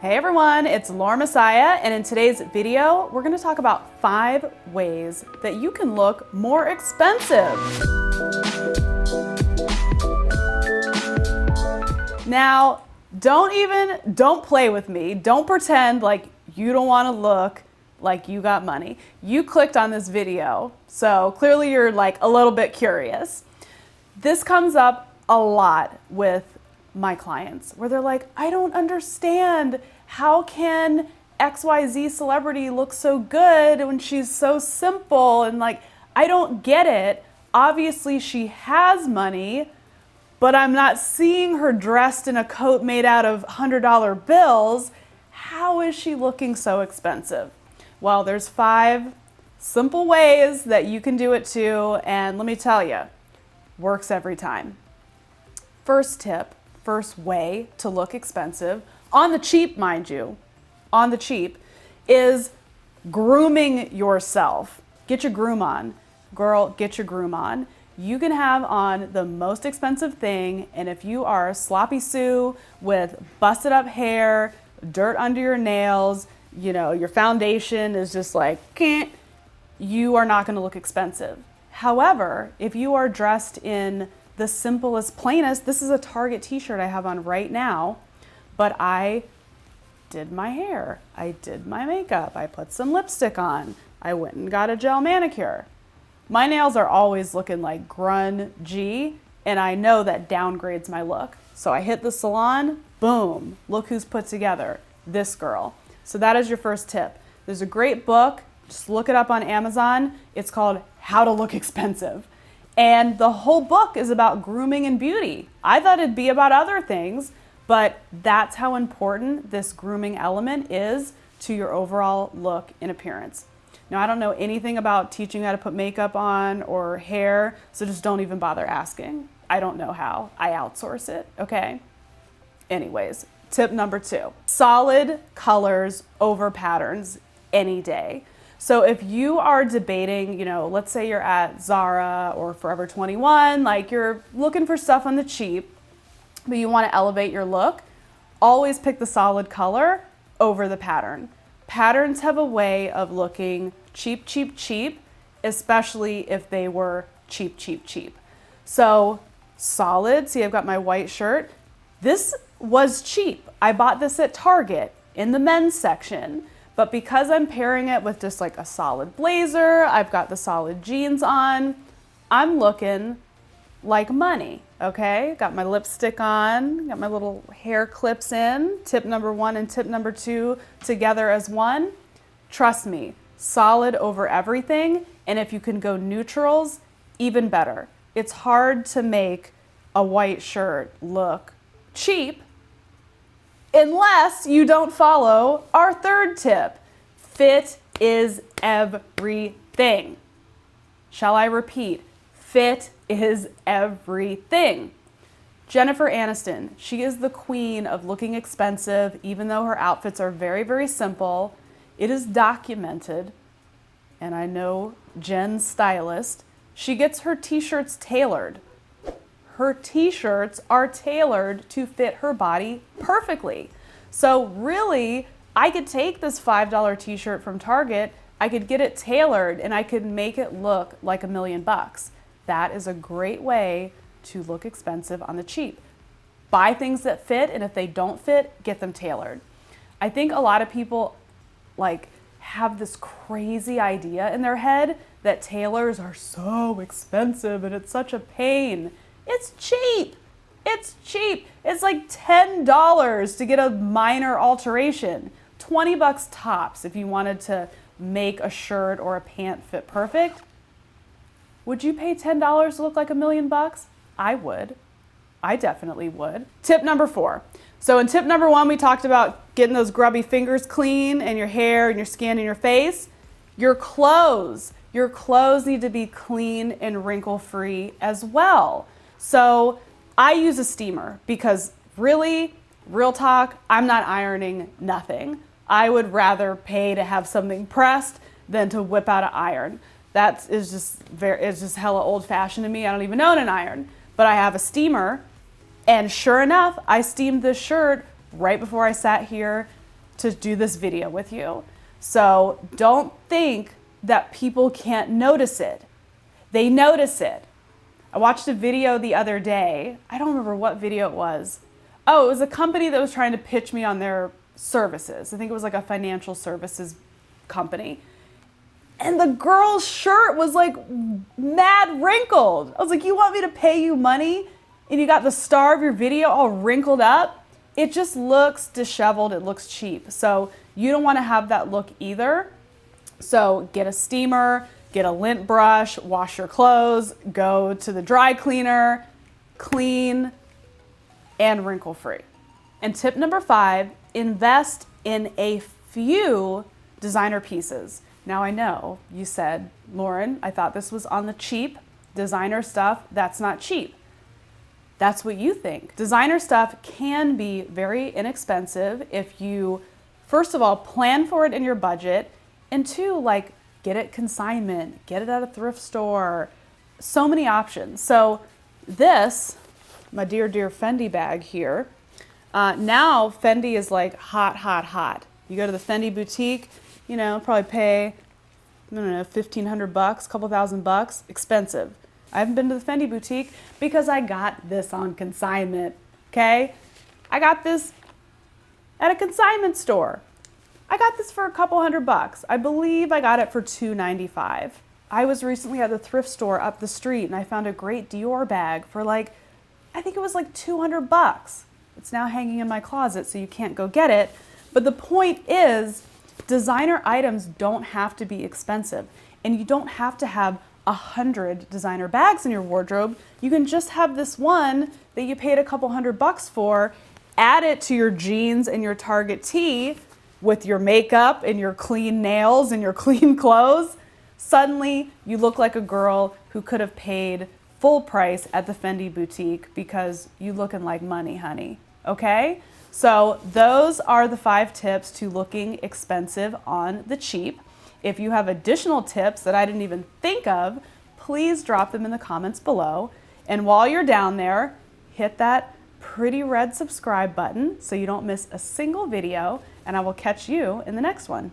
Hey everyone, it's Laura Messiah, and in today's video, we're going to talk about 5 ways that you can look more expensive. Now, don't play with me. Don't pretend like you don't want to look like you got money. You clicked on this video, so clearly you're like a little bit curious. This comes up a lot with my clients where they're like, I don't understand. How can XYZ celebrity look so good when she's so simple? And like, I don't get it. Obviously she has money, but I'm not seeing her dressed in a coat made out of $100 bills. How is she looking so expensive? Well, there's 5 simple ways that you can do it too. And let me tell you, works every time. First tip, first way to look expensive, on the cheap, mind you, on the cheap, is grooming yourself. Get your groom on. Girl, get your groom on. You can have on the most expensive thing, and if you are sloppy Sue with busted up hair, dirt under your nails, you know, your foundation is just like, you are not gonna look expensive. However, if you are dressed in the simplest, plainest, this is a Target t-shirt I have on right now, but I did my hair, I did my makeup, I put some lipstick on, I went and got a gel manicure. My nails are always looking like grungy, and I know that downgrades my look. So I hit the salon, boom, look who's put together, this girl. So that is your first tip. There's a great book, just look it up on Amazon. It's called How to Look Expensive. And the whole book is about grooming and beauty. I thought it'd be about other things, but that's how important this grooming element is to your overall look and appearance. Now, I don't know anything about teaching you how to put makeup on or hair, so just don't even bother asking. I don't know how. I outsource it, okay? Anyways, tip number 2, solid colors over patterns any day. So if you are debating, you know, let's say you're at Zara or Forever 21, like you're looking for stuff on the cheap, but you want to elevate your look, always pick the solid color over the pattern. Patterns have a way of looking cheap, cheap, cheap, especially if they were cheap, cheap, cheap. So solid, see I've got my white shirt. This was cheap. I bought this at Target in the men's section. But because I'm pairing it with just like a solid blazer, I've got the solid jeans on, I'm looking like money, okay? Got my lipstick on, got my little hair clips in, tip number 1 and tip number 2 together as one. Trust me, solid over everything, and if you can go neutrals, even better. It's hard to make a white shirt look cheap, unless you don't follow our third tip. Fit is everything. Shall I repeat? Fit is everything. Jennifer Aniston, she is the queen of looking expensive, even though her outfits are very, very simple. It is documented, and I know Jen's stylist, she gets her t-shirts tailored. Her t-shirts are tailored to fit her body perfectly. So really, I could take this $5 t-shirt from Target, I could get it tailored, and I could make it look like $1 million. That is a great way to look expensive on the cheap. Buy things that fit, and if they don't fit, get them tailored. I think a lot of people like have this crazy idea in their head that tailors are so expensive and it's such a pain. It's cheap. It's cheap. It's like $10 to get a minor alteration. $20 tops if you wanted to make a shirt or a pant fit perfect. Would you pay $10 to look like $1 million? I would. I definitely would. Tip number 4. So in tip number 1, we talked about getting those grubby fingers clean and your hair and your skin and your face. Your clothes need to be clean and wrinkle-free as well. So I use a steamer because really, real talk, I'm not ironing nothing. I would rather pay to have something pressed than to whip out an iron. That is just hella old-fashioned to me. I don't even own an iron, but I have a steamer, and sure enough, I steamed this shirt right before I sat here to do this video with you. So don't think that people can't notice it. They notice it. I watched a video the other day. I don't remember what video it was. Oh, it was a company that was trying to pitch me on their services. I think it was like a financial services company. And the girl's shirt was like mad wrinkled. I was like, you want me to pay you money and you got the star of your video all wrinkled up? It just looks disheveled. It looks cheap. So you don't want to have that look either. So get a steamer, get a lint brush, wash your clothes, go to the dry cleaner, clean, and wrinkle free. And tip number 5, invest in a few designer pieces. Now I know you said, Lauren, I thought this was on the cheap. Designer stuff, that's not cheap. That's what you think. Designer stuff can be very inexpensive if you, first of all, plan for it in your budget, and 2, like, get it consignment, get it at a thrift store, so many options. So this, my dear Fendi bag here, now Fendi is like hot, hot, hot. You go to the Fendi boutique, you know, probably pay, I don't know, $1,500, couple $1,000, expensive. I haven't been to the Fendi boutique because I got this on consignment, okay? I got this at a consignment store. I got this for a couple $100. I believe I got it for $2.95. I was recently at the thrift store up the street and I found a great Dior bag for like, I think it was like $200. It's now hanging in my closet, so you can't go get it. But the point is, designer items don't have to be expensive, and you don't have to have 100 designer bags in your wardrobe. You can just have this one that you paid a couple $100 for, add it to your jeans and your Target tee with your makeup and your clean nails and your clean clothes. Suddenly, you look like a girl who could have paid full price at the Fendi boutique because you looking like money, honey, okay? So those are the 5 tips to looking expensive on the cheap. If you have additional tips that I didn't even think of, please drop them in the comments below. And while you're down there, hit that pretty red subscribe button so you don't miss a single video, and I will catch you in the next one.